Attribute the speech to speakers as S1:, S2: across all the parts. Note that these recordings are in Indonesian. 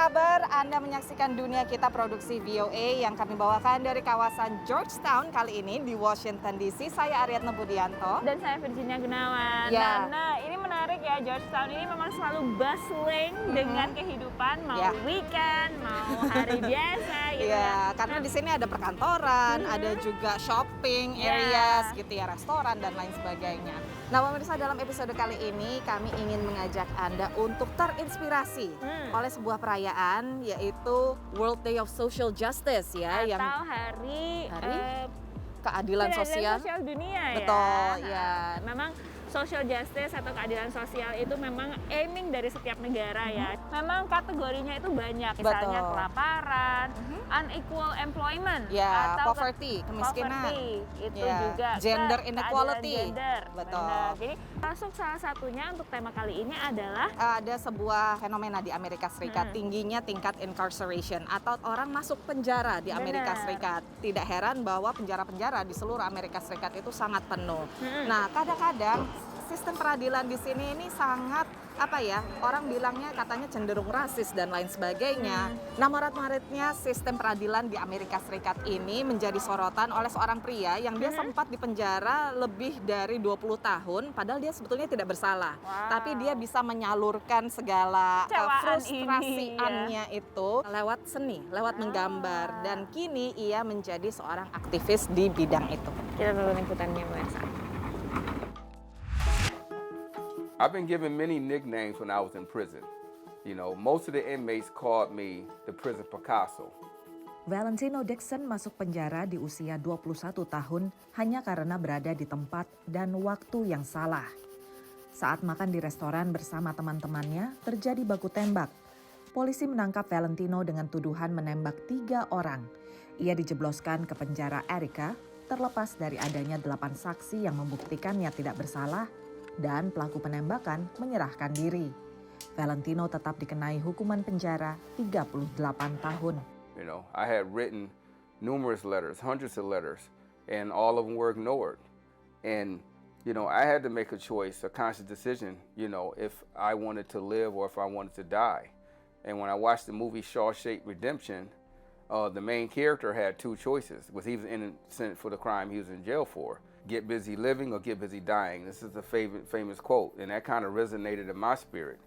S1: kabar? Anda menyaksikan Dunia Kita Produksi VOA yang kami bawakan dari kawasan Georgetown kali ini di Washington DC. Saya Aryatna Budianto.
S2: Dan saya Virginia Gunawan.
S1: Ya.
S2: Nah, ini menarik ya, Georgetown ini memang selalu bustling dengan kehidupan, mau weekend, mau hari biasa gitu
S1: Ya, karena di sini ada perkantoran, ada juga shopping areas gitu ya, restoran dan lain sebagainya. Nah, pemirsa, dalam episode kali ini kami ingin mengajak Anda untuk terinspirasi oleh sebuah perayaan yaitu World Day of Social Justice ya,
S2: Atau
S1: yang
S2: hari
S1: keadilan sosial.
S2: dunia.
S1: Betul,
S2: ya. Memang social justice atau keadilan sosial itu memang aiming dari setiap negara ya. Memang kategorinya itu banyak, misalnya kelaparan, unequal employment,
S1: ya,
S2: atau
S1: poverty, kemiskinan,
S2: itu
S1: ya,
S2: juga
S1: gender inequality.
S2: Gender.
S1: Betul.
S2: Benar. Jadi masuk salah satunya untuk tema kali ini adalah
S1: ada sebuah fenomena di Amerika Serikat, tingginya tingkat incarceration atau orang masuk penjara di Amerika Serikat. Tidak heran bahwa penjara-penjara di seluruh Amerika Serikat itu sangat penuh. Nah, kadang-kadang sistem peradilan di sini ini sangat orang bilangnya katanya cenderung rasis dan lain sebagainya. Nah, maret-maretnya sistem peradilan di Amerika Serikat ini menjadi sorotan oleh seorang pria yang dia sempat dipenjara lebih dari 20 tahun padahal dia sebetulnya tidak bersalah. Tapi dia bisa menyalurkan segala frustrasiannya itu lewat seni, lewat menggambar, dan kini ia menjadi seorang aktivis di bidang itu.
S2: kita nonton liputannya, Mas.
S3: I've been given many nicknames when I was in prison. You know, most of the inmates called me the prison Picasso.
S4: Valentino Dixon masuk penjara di usia 21 tahun hanya karena berada di tempat dan waktu yang salah. Saat makan di restoran bersama teman-temannya, terjadi baku tembak. Polisi menangkap Valentino dengan tuduhan menembak 3 orang. Ia dijebloskan ke penjara Erika, terlepas dari adanya 8 saksi yang membuktikannya tidak bersalah, dan pelaku penembakan menyerahkan diri. Valentino tetap dikenai hukuman penjara 38 tahun.
S3: You know, I had written numerous letters, hundreds of letters, and all of them were ignored. And, you know, I had to make a choice, a conscious decision, you know, if I wanted to live or if I wanted to die. And when I watched the movie Shawshank Redemption, the main character had 2 choices. Was he was innocent for the crime he was in jail for? Get busy living or get busy dying. This is the famous quote, and that kind of resonated in my spirit.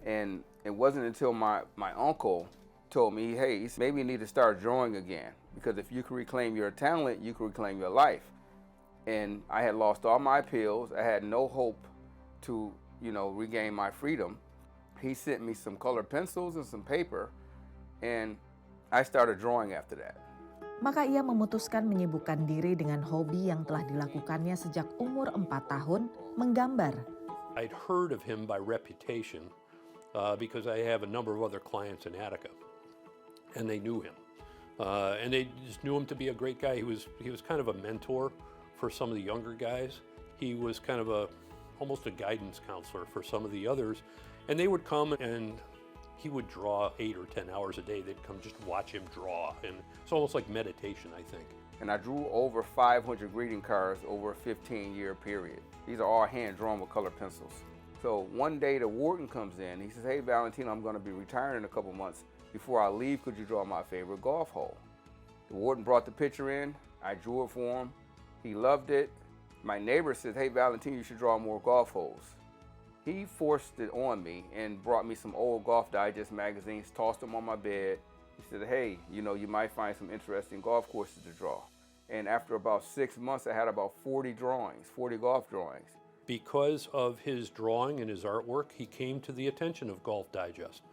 S3: And it wasn't until my uncle told me, hey, maybe you need to start drawing again, because if you can reclaim your talent, you can reclaim your life. And I had lost all my appeals. I had no hope to, you know, regain my freedom. He sent me some colored pencils and some paper, and I started drawing after that.
S4: Maka ia memutuskan menyibukkan diri dengan hobi yang telah dilakukannya sejak umur 4 tahun, menggambar.
S5: I'd heard of him by reputation because I have a number of other clients in Attica, and they knew him. And they just knew him to be a great guy. He was kind of a mentor for some of the younger guys. He was kind of almost a guidance counselor for some of the others. And they would come and he would draw 8 or 10 hours a day. They'd come just watch him draw. And it's almost like meditation, I think.
S3: And I drew over 500 greeting cards over a 15-year period. These are all hand-drawn with colored pencils. So one day the warden comes in. He says, hey, Valentino, I'm going to be retiring in a couple months. Before I leave, could you draw my favorite golf hole? The warden brought the picture in. I drew it for him. He loved it. My neighbor says, hey, Valentino, you should draw more golf holes. He forced it on me and brought me some old Golf Digest magazines, tossed them on my bed. He said, hey, you know, you might find some interesting golf courses to draw. And after about 6 months, I had about 40 drawings, 40 golf drawings.
S5: Because of his drawing and his artwork, he came to the attention of Golf Digest.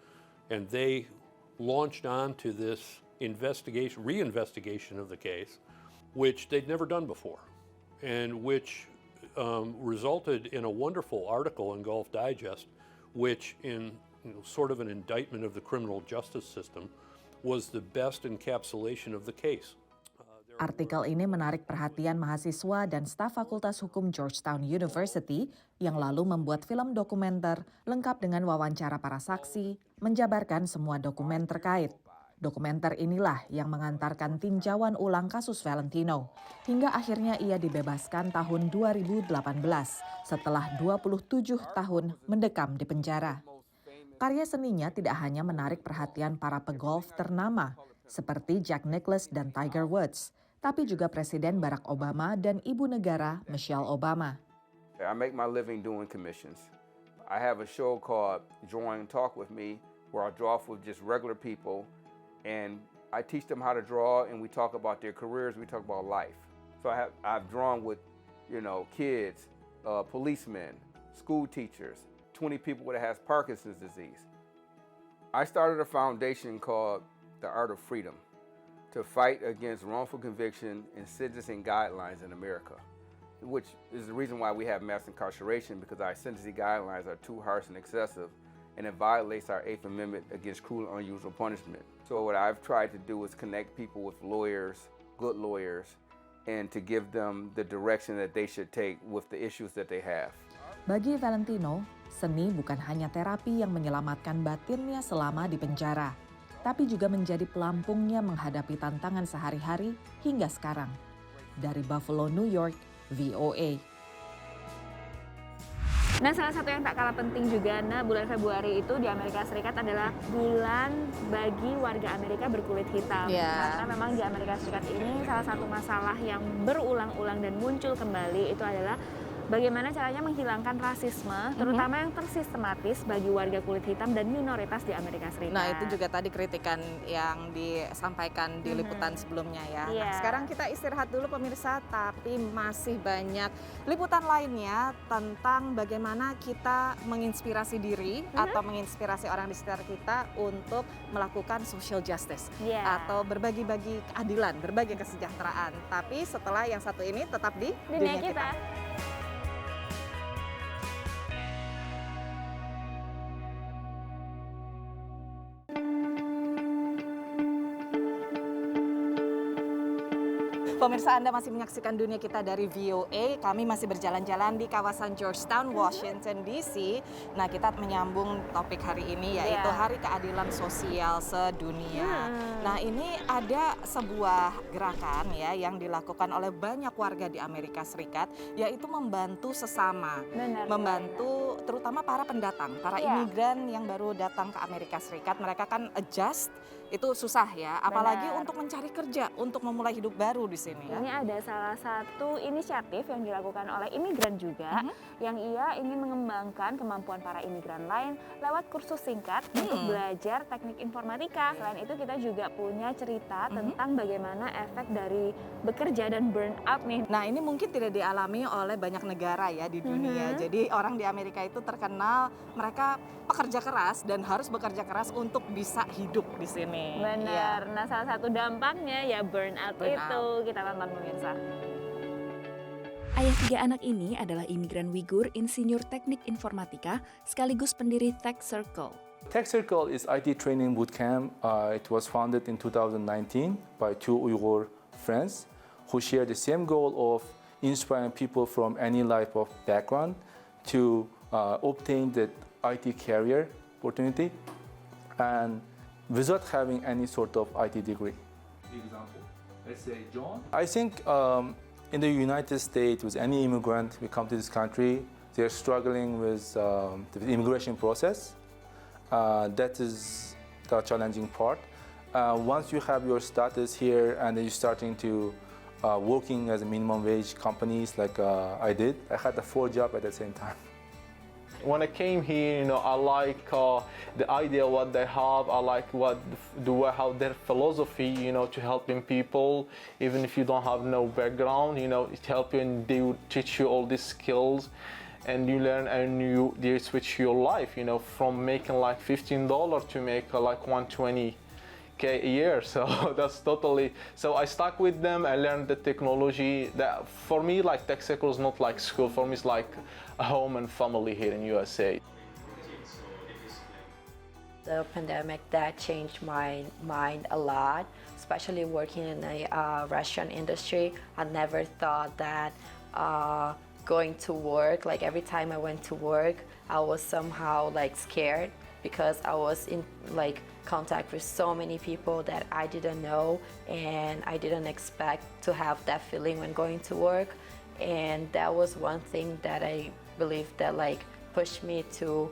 S5: And they launched on to this reinvestigation of the case, which they'd never done before, and which resulted in a wonderful article in Golf Digest, which in sort of an indictment of the criminal justice system was the best encapsulation of the case.
S4: Artikel ini menarik perhatian mahasiswa dan staf Fakultas Hukum Georgetown University yang lalu membuat film dokumenter lengkap dengan wawancara para saksi, menjabarkan semua dokumen terkait. Dokumenter inilah yang mengantarkan tinjauan ulang kasus Valentino, hingga akhirnya ia dibebaskan tahun 2018 setelah 27 tahun mendekam di penjara. Karya seninya tidak hanya menarik perhatian para pegolf ternama seperti Jack Nicklaus dan Tiger Woods, tapi juga Presiden Barack Obama dan Ibu Negara Michelle Obama.
S3: I make my living doing commissions. I have a show called Drawing Talk with Me, where I draw with just regular people, and I teach them how to draw, and we talk about their careers, we talk about life. So I've drawn with, kids, policemen, school teachers, 20 people that has Parkinson's disease. I started a foundation called The Art of Freedom to fight against wrongful conviction and sentencing guidelines in America, which is the reason why we have mass incarceration, because our sentencing guidelines are too harsh and excessive, and it violates our 8th Amendment against cruel and unusual punishment. So what I've tried to do is connect people with lawyers, good lawyers, and to give them the direction that they should take with the issues that they have.
S4: Bagi Valentino, seni bukan hanya terapi yang menyelamatkan batinnya selama di penjara, tapi juga menjadi pelampungnya menghadapi tantangan sehari-hari hingga sekarang. Dari Buffalo, New York, VOA.
S2: Nah, salah satu yang tak kalah penting juga, bulan Februari itu di Amerika Serikat adalah bulan bagi warga Amerika berkulit hitam.
S1: Yeah.
S2: Karena memang di Amerika Serikat ini salah satu masalah yang berulang-ulang dan muncul kembali itu adalah bagaimana caranya menghilangkan rasisme, terutama yang tersistematis bagi warga kulit hitam dan minoritas di Amerika Serikat.
S1: Nah, itu juga tadi kritikan yang disampaikan di liputan sebelumnya ya.
S2: Iya.
S1: Nah, sekarang kita istirahat dulu pemirsa, tapi masih banyak liputan lainnya tentang bagaimana kita menginspirasi diri atau menginspirasi orang di sekitar kita untuk melakukan social justice atau berbagi-bagi keadilan, berbagi kesejahteraan. Tapi setelah yang satu ini tetap di dunia kita. Pemirsa, Anda masih menyaksikan Dunia Kita dari VOA. Kami masih berjalan-jalan di kawasan Georgetown, Washington DC. Nah, kita menyambung topik hari ini yaitu Hari Keadilan Sosial Sedunia. Nah, ini ada sebuah gerakan ya yang dilakukan oleh banyak warga di Amerika Serikat, yaitu membantu sesama. Membantu terutama para pendatang, para imigran yang baru datang ke Amerika Serikat. Mereka kan adjust, itu susah ya, apalagi untuk mencari kerja, untuk memulai hidup baru di sini.
S2: Ini ada salah satu inisiatif yang dilakukan oleh imigran juga, yang ia ingin mengembangkan kemampuan para imigran lain lewat kursus singkat untuk belajar teknik informatika. Selain itu kita juga punya cerita tentang bagaimana efek dari bekerja dan burnout nih.
S1: Nah, ini mungkin tidak dialami oleh banyak negara ya di dunia. Jadi orang di Amerika itu terkenal mereka pekerja keras dan harus bekerja keras untuk bisa hidup di sini.
S2: Benar. Nah, salah satu dampaknya ya burnout itu. Kita tonton pemirsa.
S6: Ayah 3 anak ini adalah imigran Uighur, insinyur teknik informatika, sekaligus pendiri Tech Circle.
S7: Tech Circle is IT training bootcamp. It was founded in 2019 by 2 Uyghur friends who share the same goal of inspiring people from any type of background to obtain the IT career opportunity and without having any sort of IT degree. Example, let's say John. I think in the United States, with any immigrant we come to this country, they're struggling with the immigration process. That is the challenging part. Once you have your status here and then you're starting to working as a minimum wage companies like I did, I had 4 jobs at the same time.
S8: When I came here, I like the idea what they have. I like how their philosophy, to helping people, even if you don't have no background, it help you and they would teach you all these skills, and you learn and they switch your life, from making like $15 to make like $120K a year. So that's totally. So I stuck with them. I learned the technology. That for me, like Tech Circle is not like school. For me, it's like a home and family here in USA.
S9: The pandemic that changed my mind a lot, especially working in the restaurant industry. I never thought that going to work, like every time I went to work, I was somehow like scared because I was in like contact with so many people that I didn't know, and I didn't expect to have that feeling when going to work. And that was one thing that I believe that like pushed me to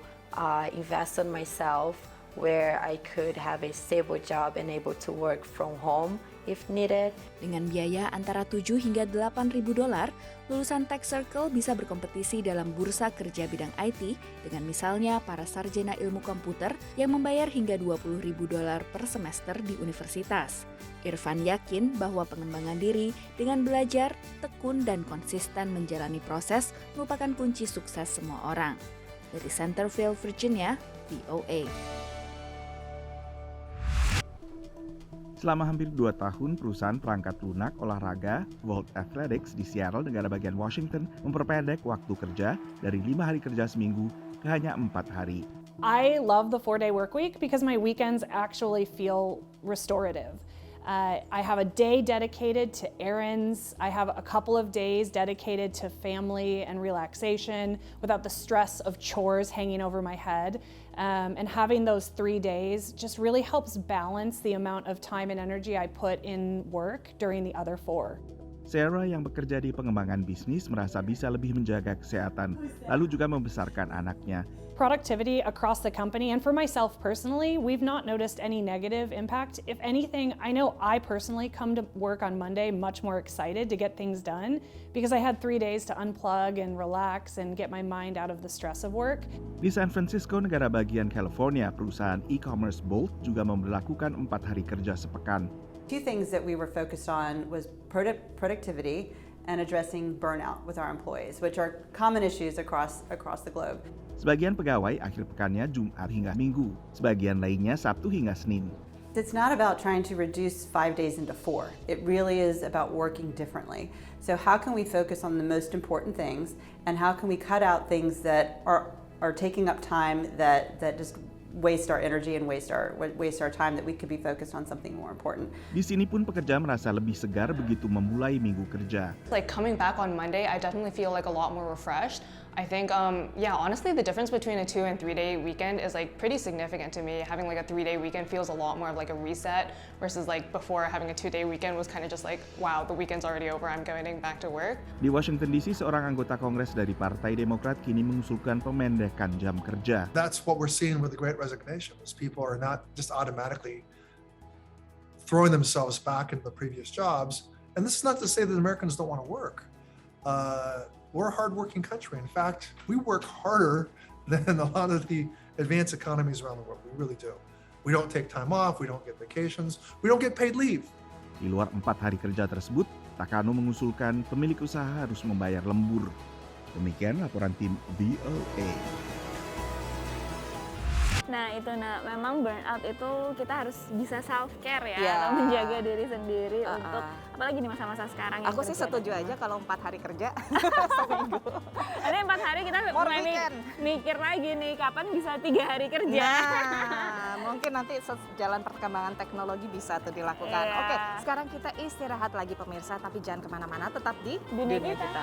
S9: invest in myself where I could have a stable job and able to work from home if needed.
S6: Dengan biaya antara 7 hingga 8.000 dolar, lulusan Tech Circle bisa berkompetisi dalam bursa kerja bidang IT dengan misalnya para sarjana ilmu komputer yang membayar hingga 20.000 dolar per semester di universitas. Irfan yakin bahwa pengembangan diri dengan belajar, tekun, dan konsisten menjalani proses merupakan kunci sukses semua orang. Dari Centerville, Virginia, VOA.
S10: Selama hampir 2 tahun, perusahaan perangkat lunak olahraga World Athletics di Seattle, negara bagian Washington, memperpendek waktu kerja dari 5 hari kerja seminggu ke hanya 4 hari.
S11: I love the 4-day work week because my weekends actually feel restorative. I have a day dedicated to errands. I have a couple of days dedicated to family and relaxation without the stress of chores hanging over my head. And having those 3 days just really helps balance the amount of time and energy I put in work during the other 4.
S10: Sarah yang bekerja di pengembangan bisnis merasa bisa lebih menjaga kesehatan, lalu juga membesarkan anaknya.
S11: Productivity across the company and for myself personally, we've not noticed any negative impact. If anything, I know I personally come to work on Monday much more excited to get things done because I had 3 days to unplug and relax and get my mind out of the stress of work.
S10: Di San Francisco, negara bagian California, perusahaan e-commerce Bolt juga memberlakukan 4 hari kerja sepekan.
S12: Two things that we were focused on was productivity and addressing burnout with our employees, which are common issues across the globe.
S10: Sebagian pegawai akhir pekannya Jumat hingga Minggu, sebagian lainnya Sabtu hingga Senin.
S12: It's not about trying to reduce 5 days into 4. It really is about working differently. So how can we focus on the most important things, and how can we cut out things that are taking up time that just waste our energy and waste our time that we could be focused on something more important.
S10: Di sini pun pekerja merasa lebih segar begitu memulai minggu kerja.
S13: Like coming back on Monday, I definitely feel like a lot more refreshed. I think, honestly, the difference between a 2 and 3 day weekend is like pretty significant to me. Having like a 3 day weekend feels a lot more of like a reset versus like before having a 2 day weekend was kind of just like, wow, the weekend's already over, I'm going back to work.
S10: Di Washington DC, seorang anggota Kongres dari Partai Demokrat kini mengusulkan pemendekan jam kerja.
S14: That's what we're seeing with the Great Resignation, is people are not just automatically throwing themselves back into the previous jobs. And this is not to say that Americans don't want to work. We're a hard-working country. In fact, we work harder than a lot of the advanced economies around the world. We really do. We don't take time off, we don't get vacations, we don't get paid leave.
S10: Di luar 4 hari kerja tersebut, Takano mengusulkan pemilik usaha harus membayar lembur. Demikian laporan tim VOA.
S2: Nah itu, memang burnout itu kita harus bisa self care ya, atau menjaga diri sendiri untuk apalagi di masa-masa sekarang.
S1: Aku sih setuju aja kalau 4 hari kerja seminggu.
S2: Nanti 4 hari kita mulai mikir lagi nih kapan bisa 3 hari kerja.
S1: Nah, mungkin nanti jalan perkembangan teknologi bisa tuh dilakukan. Oke, sekarang kita istirahat lagi pemirsa, tapi jangan kemana-mana, tetap di dunia kita.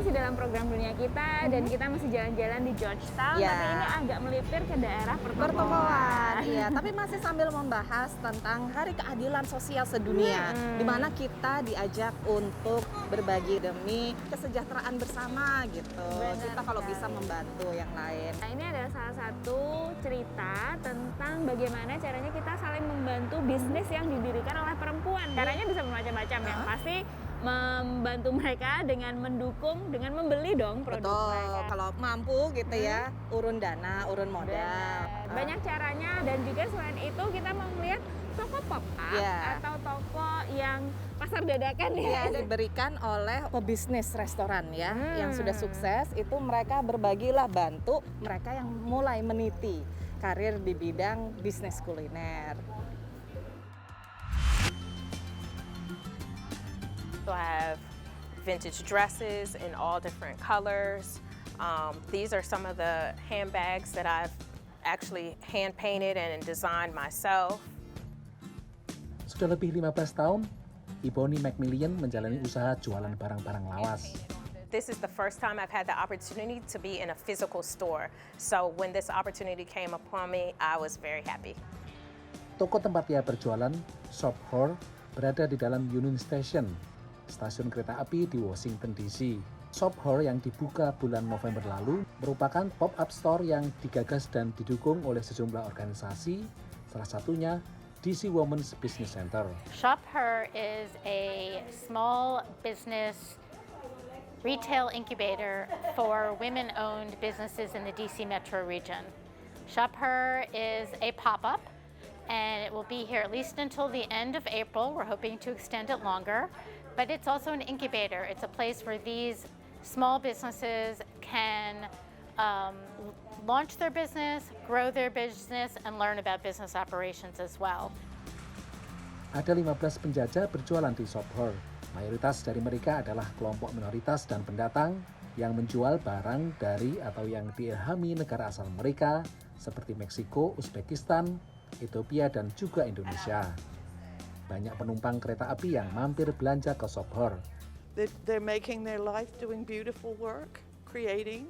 S2: Dalam program dunia kita dan kita masih jalan-jalan di Georgetown, tapi ini agak melipir ke daerah pertokoan.
S1: Iya, tapi masih sambil membahas tentang Hari Keadilan Sosial Sedunia, di mana kita diajak untuk berbagi demi kesejahteraan bersama gitu. Kita kalau bisa membantu yang lain.
S2: Nah, ini adalah salah satu cerita tentang bagaimana caranya kita saling membantu bisnis yang didirikan oleh perempuan. Caranya bisa macam-macam ya. Pasti membantu mereka dengan mendukung, dengan membeli dong produk mereka.
S1: Kalau mampu gitu ya, urun dana, urun modal.
S2: Banyak caranya, dan juga selain itu kita mau melihat toko pop-up atau toko yang pasar dadakan ya.
S1: Diberikan oleh pebisnis restoran ya, yang sudah sukses, itu mereka berbagilah bantu mereka yang mulai meniti karir di bidang bisnis kuliner.
S15: So I have vintage dresses in all different colors. These are some of the handbags that I've actually hand painted and designed myself.
S16: Sudah lebih 15 tahun, Ebony McMillian menjalani usaha jualan barang-barang lawas.
S15: This is the first time I've had the opportunity to be in a physical store. So when this opportunity came upon me, I was very happy.
S16: Toko tempat ia berjualan, Shop Her, berada di dalam Union Station, stasiun kereta api di Washington DC. Shop Her yang dibuka bulan November lalu merupakan pop-up store yang digagas dan didukung oleh sejumlah organisasi, salah satunya DC Women's Business Center.
S17: Shop Her is a small business retail incubator for women-owned businesses in the DC metro region. Shop Her is a pop-up, and it will be here at least until the end of April. We're hoping to extend it longer, but it's also an incubator. It's a place where these small businesses can launch their business, grow their business, and learn about business operations as well.
S16: Ada 15 penjajah berjualan di Shop Her. Mayoritas dari mereka adalah kelompok minoritas dan pendatang yang menjual barang dari atau yang diilhami negara asal mereka seperti Meksiko, Uzbekistan, Ethiopia, dan juga Indonesia. Banyak penumpang kereta api yang mampir belanja ke Shop Her.
S18: They're making their life doing beautiful work, creating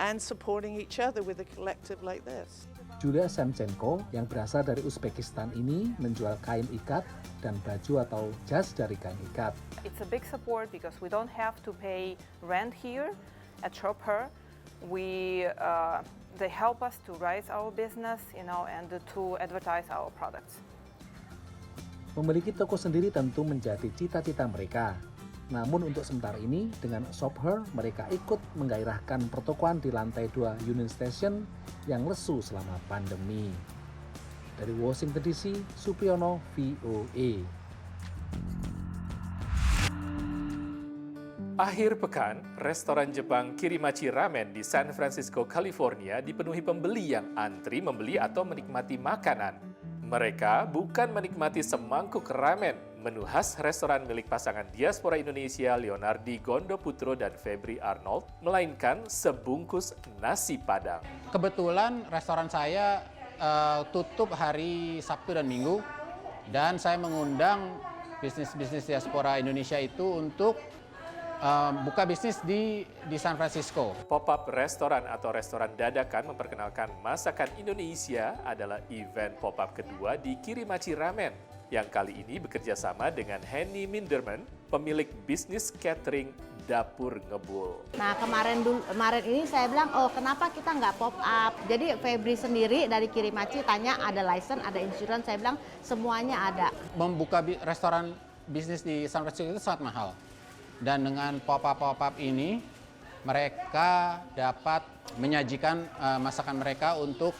S18: and supporting each other with a collective like this.
S16: Julia Semchenko yang berasal dari Uzbekistan ini menjual kain ikat dan baju atau jas dari kain ikat.
S19: It's a big support because we don't have to pay rent here at Shop Her. They help us to raise our business, and to advertise our products.
S16: Memiliki toko sendiri tentu menjadi cita-cita mereka. Namun untuk sementara ini, dengan Shop Her, mereka ikut menggairahkan pertokoan di lantai 2 Union Station yang lesu selama pandemi. Dari Washington DC, Supriyono, VOA.
S20: Akhir pekan, restoran Jepang Kirimachi Ramen di San Francisco, California dipenuhi pembeli yang antri membeli atau menikmati makanan. Mereka bukan menikmati semangkuk ramen, menu khas restoran milik pasangan diaspora Indonesia Leonardi Gondoputro dan Febri Arnold, melainkan sebungkus nasi Padang.
S21: Kebetulan restoran saya tutup hari Sabtu dan Minggu, dan saya mengundang bisnis-bisnis diaspora Indonesia itu untuk buka bisnis di San Francisco.
S20: Pop-up restoran atau restoran dadakan memperkenalkan masakan Indonesia adalah event pop-up kedua di Kirimachi Ramen, yang kali ini bekerja sama dengan Henny Minderman, pemilik bisnis catering Dapur Ngebul.
S22: Nah kemarin ini saya bilang, kenapa kita nggak pop-up? Jadi Febri sendiri dari Kirimachi tanya ada license, ada insurance, saya bilang semuanya ada.
S21: Membuka restoran bisnis di San Francisco itu sangat mahal. Dan dengan pop-up ini, mereka dapat menyajikan masakan mereka untuk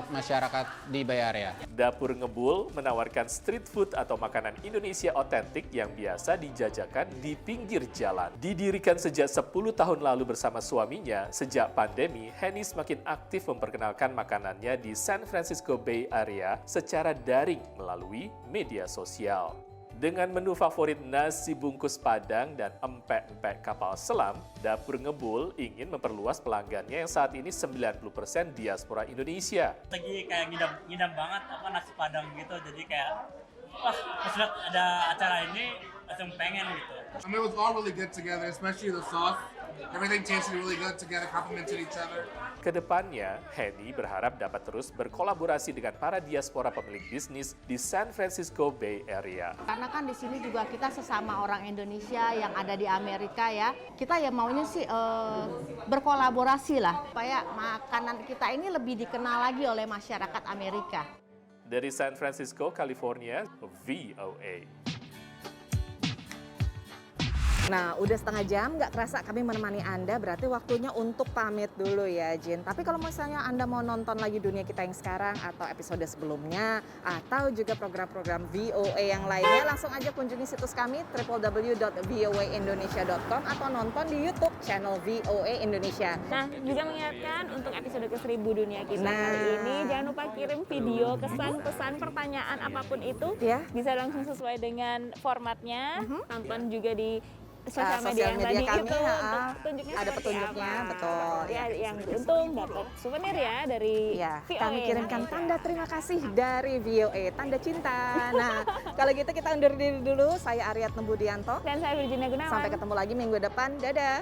S21: masyarakat di Bay Area.
S20: Dapur Ngebul menawarkan street food atau makanan Indonesia otentik yang biasa dijajakan di pinggir jalan. Didirikan sejak 10 tahun lalu bersama suaminya, sejak pandemi, Henny semakin aktif memperkenalkan makanannya di San Francisco Bay Area secara daring melalui media sosial. Dengan menu favorit nasi bungkus Padang dan empek-empek kapal selam, Dapur Ngebul ingin memperluas pelanggannya yang saat ini 90% diaspora Indonesia.
S23: Lagi kayak ngidam banget nasi Padang gitu, jadi kayak pas lihat ada acara ini langsung pengen gitu.
S24: I mean, it was all really good together, especially the sauce. Everything tasted really good together, complemented each other.
S20: Kedepannya, Henny berharap dapat terus berkolaborasi dengan para diaspora pemilik bisnis di San Francisco Bay Area.
S22: Karena kan di sini juga kita sesama orang Indonesia yang ada di Amerika ya, kita ya maunya sih berkolaborasi lah, supaya makanan kita ini lebih dikenal lagi oleh masyarakat Amerika.
S20: Dari San Francisco, California, VOA.
S1: Nah, udah setengah jam, nggak kerasa kami menemani Anda, berarti waktunya untuk pamit dulu ya, Jin. Tapi kalau misalnya Anda mau nonton lagi Dunia Kita yang sekarang, atau episode sebelumnya, atau juga program-program VOA yang lainnya, langsung aja kunjungi situs kami, www.voaindonesia.com, atau nonton di YouTube channel VOA Indonesia.
S2: Nah, juga mengingatkan untuk episode ke-1000 Dunia Kita kali ini, jangan lupa kirim video, kesan, pesan, pertanyaan apapun itu, bisa langsung sesuai dengan formatnya, tonton juga di sosial
S1: sosial media
S2: yang tadi
S1: kami,
S2: itu
S1: ada
S2: untuk seperti
S1: petunjuknya,
S2: apa.
S1: betul.
S2: Ya, yang beruntung dapat souvenir ya dari VOA.
S1: Kami kirimkan tanda terima kasih dari VOA, tanda cinta. Nah, kalau gitu kita undur diri dulu. Saya Aryat Nembudianto.
S2: Dan saya Virginia Gunawan.
S1: Sampai ketemu lagi minggu depan. Dadah.